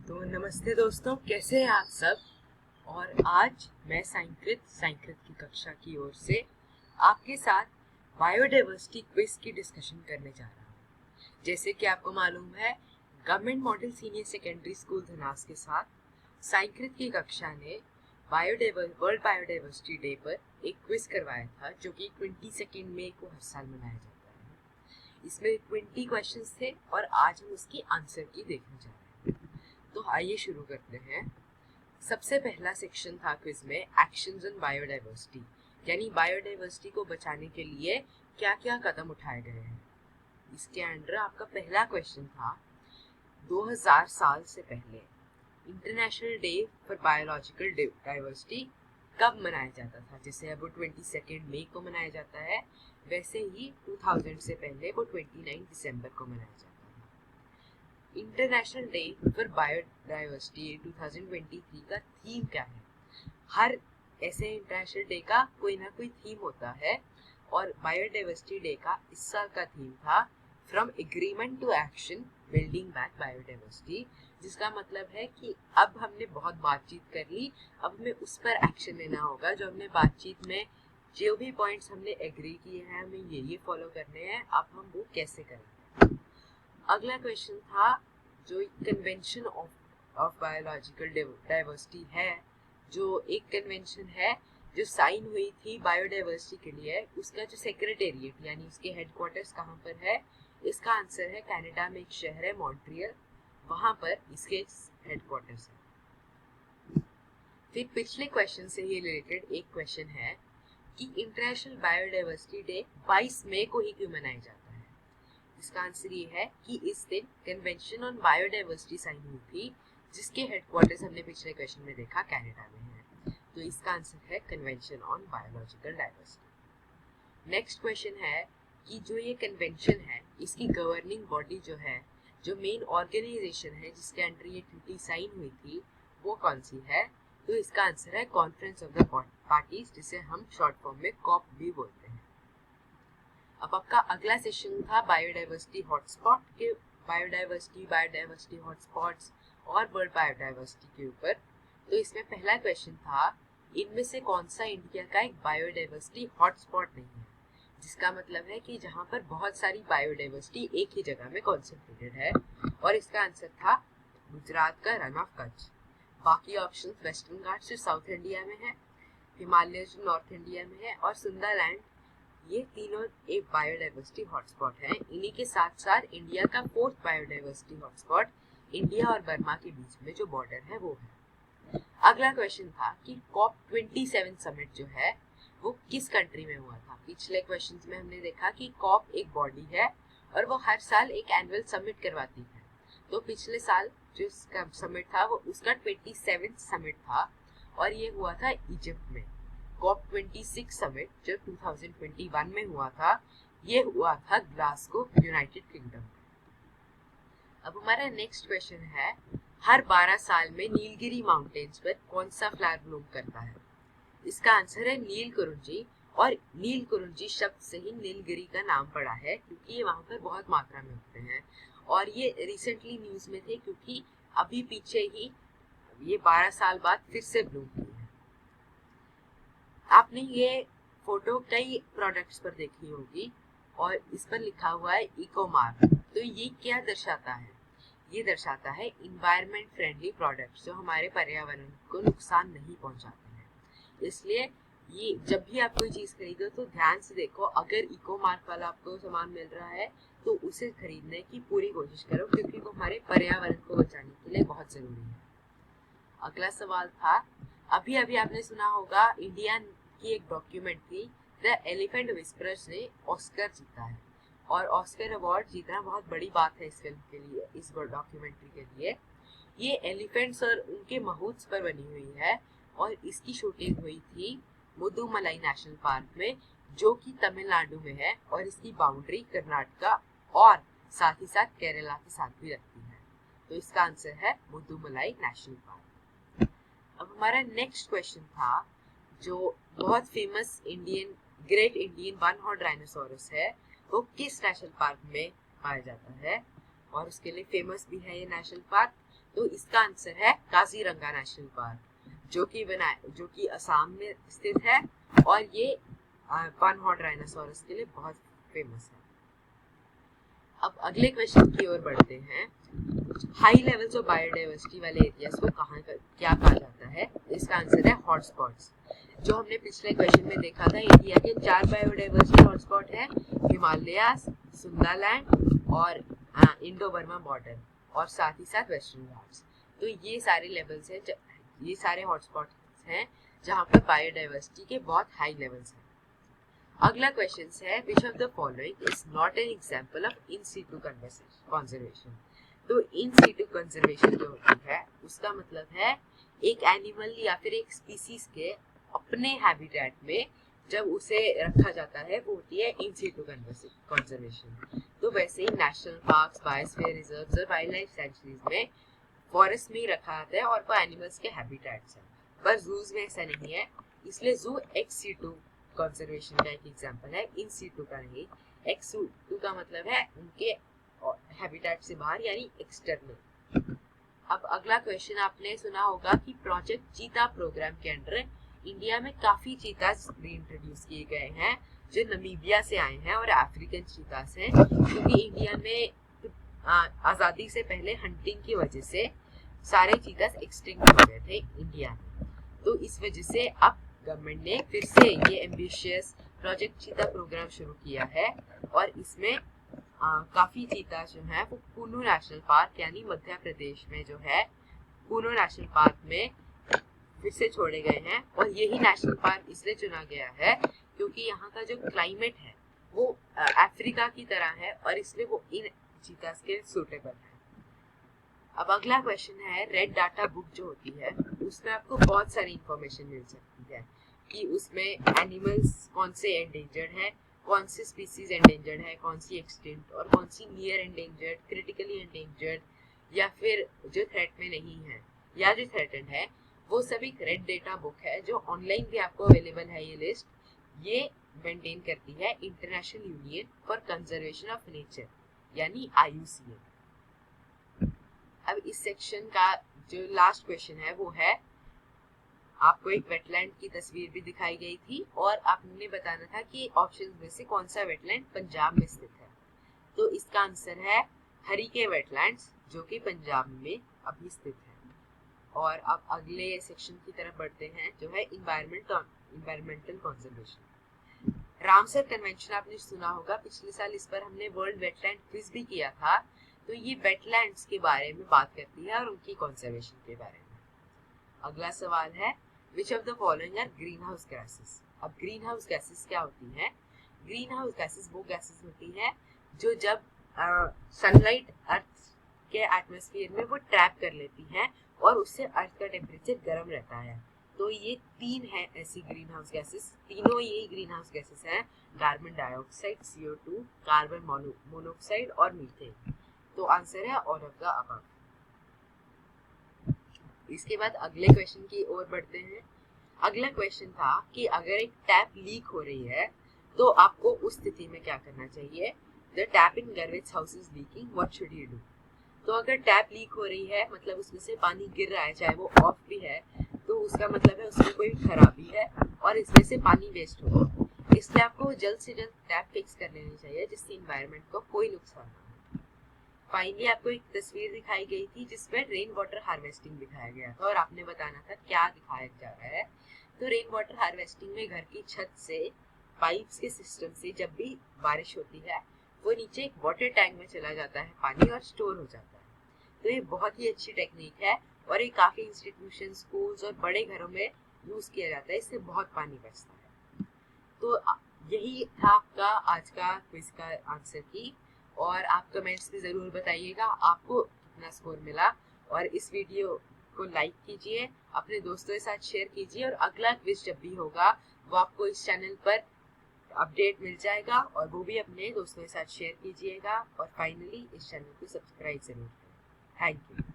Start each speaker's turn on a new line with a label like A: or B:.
A: तो नमस्ते दोस्तों, कैसे हैं आप सब। और आज मैं साइंकृत की कक्षा की ओर से आपके साथ बायोडाइवर्सिटी क्विज की डिस्कशन करने जा रहा हूँ। जैसे कि आपको मालूम है, government model senior secondary school Dhanas के साथ साइंकृत की कक्षा ने वर्ल्ड बायोडाइवर्सिटी डे पर एक क्विज करवाया था, जो कि 22 मई को हर साल मनाया जाता है। इसमें 20 क्वेश्चंस थे और आज हम उसकी आंसर की देखने जा रहे हैं। तो आइए शुरू करते हैं। सबसे पहला सेक्शन था क्विज में एक्शंस ऑन बायोडाइवर्सिटी, यानी बायोडाइवर्सिटी को बचाने के लिए क्या क्या कदम उठाए गए हैं। इसके अंडर आपका पहला क्वेश्चन था 2000 साल से पहले international day for biological diversity कब मनाया जाता था। जैसे अब वो 22 मई को मनाया जाता है, वैसे ही 2000 से पहले वो 29 दिसंबर को मनाया जाता है। इंटरनेशनल डे फॉर बायोडाइवर्सिटी 2023 का थीम क्या है। हर ऐसे इंटरनेशनल डे का कोई ना कोई थीम होता है, और बायोडाइवर्सिटी डे का इस साल का थीम था from agreement to action building back biodiversity, जिसका मतलब है कि अब हमने बहुत बातचीत कर ली, अब हमें उस पर एक्शन लेना होगा। जो हमने बातचीत में जो भी पॉइंट्स हमने एग्री किए हैं, हमें ये फॉलो करने हैं, अब हम वो कैसे करेंगे। अगला क्वेश्चन था जो कन्वेंशन ऑफ बायोलॉजिकल डाइवर्सिटी है, जो एक कन्वेंशन है जो साइन हुई थी बायोडाइवर्सिटी के लिए, उसका जो सेक्रेटेरिएट यानी उसके हेडक्वार्टर्स कहाँ पर है। इसका आंसर है कनाडा में एक शहर है मॉन्ट्रियल, वहां पर इसके हेडक्वार्टर्स है। फिर पिछले क्वेश्चन से ही रिलेटेड एक क्वेश्चन है कि इंटरनेशनल बायोडाइवर्सिटी डे 22 मई को ही क्यों मनाया जाता है। इसका आंसर ये है कि इस दिन कन्वेंशन ऑन बायोडाइवर्सिटी साइन हुई थी, जिसके हेडक्वार्टर्स हमने पिछले क्वेश्चन में देखा कनाडा में है। तो इसका आंसर है convention on biological diversity. Next question है कि जो ये कन्वेंशन है, इसकी गवर्निंग बॉडी जो है, जो मेन ऑर्गेनाइजेशन है जिसके अंडर ये ट्रीटी साइन हुई थी, वो कौन सी है। तो इसका आंसर है कॉन्फ्रेंस ऑफ द पार्टीज, जिसे हम शॉर्ट फॉर्म में कॉप भी बोलते हैं। अब आपका अगला सेशन था बायोडाइवर्सिटी हॉटस्पॉट के बायोडाइवर्सिटी हॉटस्पॉट्स और वर्ल्ड बायोडाइवर्सिटी के ऊपर। तो इसमें पहला क्वेश्चन था, इनमें से कौन सा इंडिया का एक बायोडाइवर्सिटी हॉटस्पॉट नहीं है। जिसका मतलब है कि जहाँ पर बहुत सारी बायोडाइवर्सिटी एक ही जगह में कॉन्सेंट्रेटेड है, और इसका आंसर था गुजरात का रन ऑफ कच्छ। बाकी ऑप्शन वेस्टर्न घाट्स जो साउथ इंडिया में है, हिमालय जो नॉर्थ इंडिया में है, और सुंदरलैंड, ये तीनों एक बायोडाइवर्सिटी हॉटस्पॉट है। इन्हीं के साथ साथ इंडिया का 4th बायोडाइवर्सिटी हॉटस्पॉट इंडिया और बर्मा के बीच में जो बॉर्डर है वो है। अगला क्वेश्चन था कि COP27 समिट जो है वो किस कंट्री में हुआ था। पिछले क्वेश्चंस में हमने देखा कि COP एक बॉडी है और वो हर साल एक एनुअल समिट करवाती है। तो पिछले साल जो समिट था वो उसका 27th समिट था, और ये हुआ था इजिप्ट में। COP26 समिट जो 2021 में हुआ था, ये हुआ था ग्लासगो, यूनाइटेड किंगडम। अब हमारा नेक्स्ट क्वेश्चन है, हर 12 साल में नीलगिरी माउंटेन्स पर कौन सा फ्लावर ब्लूम करता है। इसका आंसर है नीलकुरुंजी, और नीलकुरुंजी शब्द से ही नीलगिरी का नाम पड़ा है, क्योंकि ये वहां पर बहुत मात्रा में होते हैं। और ये रिसेंटली न्यूज में थे, क्योंकि अभी पीछे ही ये 12 साल बाद फिर से ब्लूम की है। आपने ये फोटो कई प्रोडक्ट्स पर देखी होगी, और इस पर लिखा हुआ है इको मार्क। तो ये क्या दर्शाता है। ये दर्शाता है इन्वायरमेंट फ्रेंडली प्रोडक्ट्स, जो हमारे पर्यावरण को नुकसान नहीं पहुंचाते हैं। इसलिए ये जब भी आप कोई चीज खरीदो तो ध्यान से देखो, अगर इको मार्क वाला आपको सामान मिल रहा है तो उसे खरीदने की पूरी कोशिश करो, क्योंकि वो हमारे पर्यावरण को बचाने के लिए बहुत जरूरी है। अगला सवाल था, अभी अभी आपने सुना होगा इंडिया की एक डॉक्यूमेंट्री द एलिफेंट विस्परर्स ने ऑस्कर जीता है, और ऑस्कर अवार्ड जीतना बहुत बड़ी बात है इस फिल्म के लिए, इस डॉक्यूमेंट्री के लिए। ये एलिफेंट्स और उनके महूत्स पर बनी हुई है, और इसकी शूटिंग हुई थी मुदुमलाई नेशनल पार्क में, जो कि तमिलनाडु में है, और इसकी बाउंड्री कर्नाटका और साथ ही साथ केरला के साथ भी लगती है। तो इसका आंसर है मुदुमलाई नेशनल पार्क। अब हमारा नेक्स्ट क्वेश्चन था, जो बहुत famous great Indian one horn dinosaurs है, वो किस नेशनल पार्क में पाया जाता है, और उसके लिए फेमस भी है ये नेशनल पार्क। तो इसका आंसर है काजीरंगा नेशनल पार्क, जो कि असम में स्थित है और ये वन हॉर्न राइनोसोरस के लिए बहुत फेमस है। अब अगले क्वेश्चन की ओर बढ़ते हैं। हाई लेवल्स ऑफ बायोडाइवर्सिटी वाले एरियाज को क्या कहा जाता है? इसका आंसर है हॉटस्पॉट्स। जो हमने पिछले क्वेश्चन में देखा था, इंडिया के 4 बायोडाइवर्सिटी हॉटस्पॉट है, हिमालयास, सुंदरलैंड और इंडो बर्मा बॉर्डर और साथ ही साथ वेस्टर्न घाट्स। तो ये सारे लेवल्स हैं, ये सारे हॉटस्पॉट्स हैं जहाँ पर बायोडाइवर्सिटी के बहुत हाई लेवल्स हैं। अगला क्वेश्चन है, which of the following is not an example of in situ conservation? तो इन सीटू कंजर्वेशन जो होती है उसका मतलब है एक एनिमल या फिर एक स्पीसीज के अपने हैबिटेट में जब उसे रखा जाता है वो होती है इन सीटू कंजर्वेशन। तो वैसे ही नेशनल पार्क्स, बायोस्फीयर रिजर्व्स और वाइल्ड लाइफ सेंचुरीज में फॉरेस्ट में ही रखा जाता है और वो एनिमल्स के हैबिटेट्स हैं, पर जूज में ऐसा नहीं है। इसलिए जू एक्स सीटू कंजर्वेशन का एक एग्जांपल है, इन सीटू का नहीं। एक्स सीटू का मतलब है उनके हैबिटेट से बाहर, यानी एक्सटर्नल। अब अगला क्वेश्चन आपने सुना होगा कि प्रोजेक्ट चीता प्रोग्राम के अंडर इंडिया में काफी चीतास इंट्रोड्यूस किए गए हैं जो नमीबिया से आए हैं और अफ्रीकन चीतास हैं, क्योंकि इंडिया में आजादी से पहले हंटिंग की वजह से सारे चीतास एक्सटिंक्ट हो गए थे इंडिया में। तो इस वजह से अब गवर्नमेंट ने फिर से ये एम्बिशियस प्रोजेक्ट चीता प्रोग्राम शुरू किया है और इसमें काफी चीता जो है वो कुल्लू नेशनल पार्क यानी मध्य प्रदेश में जो है कुल्लू नेशनल पार्क में फिर से छोड़े गए हैं। और यही नेशनल पार्क इसलिए चुना गया है क्योंकि यहाँ का जो क्लाइमेट है वो अफ्रीका की तरह है और इसलिए वो इन चीतास के सूटेबल है। अब अगला क्वेश्चन है, रेड डाटा बुक जो होती है उसमें आपको बहुत सारी इंफॉर्मेशन मिल सकती है कि उसमें एनिमल्स कौन से एंडेंजर्ड है, कौन सी स्पीसीज एंडेंजर्ड है, कौन सी एक्सटिंक्ट और कौन सी नियर एंडेंजर्ड, क्रिटिकली एंडेंजर्ड या फिर जो थ्रेट में नहीं है या जो थ्रेटेंड है। वो सभी रेड डेटा बुक है जो ऑनलाइन भी आपको अवेलेबल है। ये लिस्ट ये मेंटेन करती है international union for conservation of nature यानी IUCN। अब इस सेक्शन का जो लास्ट क्वेश्चन है वो है, आपको एक वेटलैंड की तस्वीर भी दिखाई गई थी और आपने बताना था कि ऑप्शंस में से कौन सा वेटलैंड पंजाब में स्थित है। तो इसका आंसर है हरिके वेटलैंड्स जो कि पंजाब में अभी स्थित है। और अब अगले सेक्शन की तरफ बढ़ते हैं जो है इन्वायरमेंटल कंजर्वेशन। रामसर कन्वेंशन आपने सुना होगा, पिछले साल इस पर हमने वर्ल्ड वेटलैंड क्विज भी किया था। तो ये वेटलैंड्स के बारे में बात करती है और उनकी कंजर्वेशन के बारे में। अगला सवाल है, which of the following are green house gases? अब ग्रीन हाउस गैसेस क्या होती हैं? ग्रीन हाउस गैसेस वो गैसेस होती हैं जो जब सनलाइट अर्थ के एटमॉस्फेयर में वो ट्रैप कर लेती हैं और उससे अर्थ का टेम्परेचर गर्म रहता है। तो ये 3 है ऐसी ग्रीन हाउस गैसेस, तीनों यही ग्रीन हाउस गैसेस हैं, carbon dioxide, CO2, carbon monoxide और मीथेन। तो आंसर है ऑल ऑफ द अबव। इसके बाद अगले क्वेश्चन की ओर बढ़ते हैं। अगला क्वेश्चन था कि अगर एक टैप लीक हो रही है तो आपको उस स्थिति में क्या करना चाहिए? The tap in Garvit's house is leaking, what should you do? तो अगर टैप लीक हो रही है मतलब उसमें से पानी गिर रहा है, चाहे वो ऑफ भी है, तो उसका मतलब है उसमें कोई खराबी है और इसमें से पानी वेस्ट होगा। इसलिए आपको जल्द से जल्द टैप फिक्स कर लेनी चाहिए जिससे इन्वायरमेंट को कोई नुकसान ना हो। फाइनली आपको एक तस्वीर दिखाई गई थी जिसमें रेन वाटर हार्वेस्टिंग दिखाया गया था और आपने बताना था क्या दिखाया जा रहा है। तो रेन वाटर हार्वेस्टिंग में घर की छत से पाइप्स के सिस्टम से जब भी बारिश होती है वो नीचे एक वाटर टैंक में चला जाता है पानी और स्टोर हो जाता है। तो ये बहुत ही अच्छी टेक्निक है और ये काफी इंस्टीट्यूशन, स्कूल्स और बड़े घरों में यूज किया जाता है, इससे बहुत पानी बचता है। तो यही था आपका आज का क्विज का आंसर की, और आप कमेंट्स में जरूर बताइएगा आपको कितना स्कोर मिला और इस वीडियो को लाइक कीजिए, अपने दोस्तों के साथ शेयर कीजिए और अगला क्विज जब भी होगा वो आपको इस चैनल पर अपडेट मिल जाएगा और वो भी अपने दोस्तों के साथ शेयर कीजिएगा और फाइनली इस चैनल को सब्सक्राइब जरूर करें। Thank you.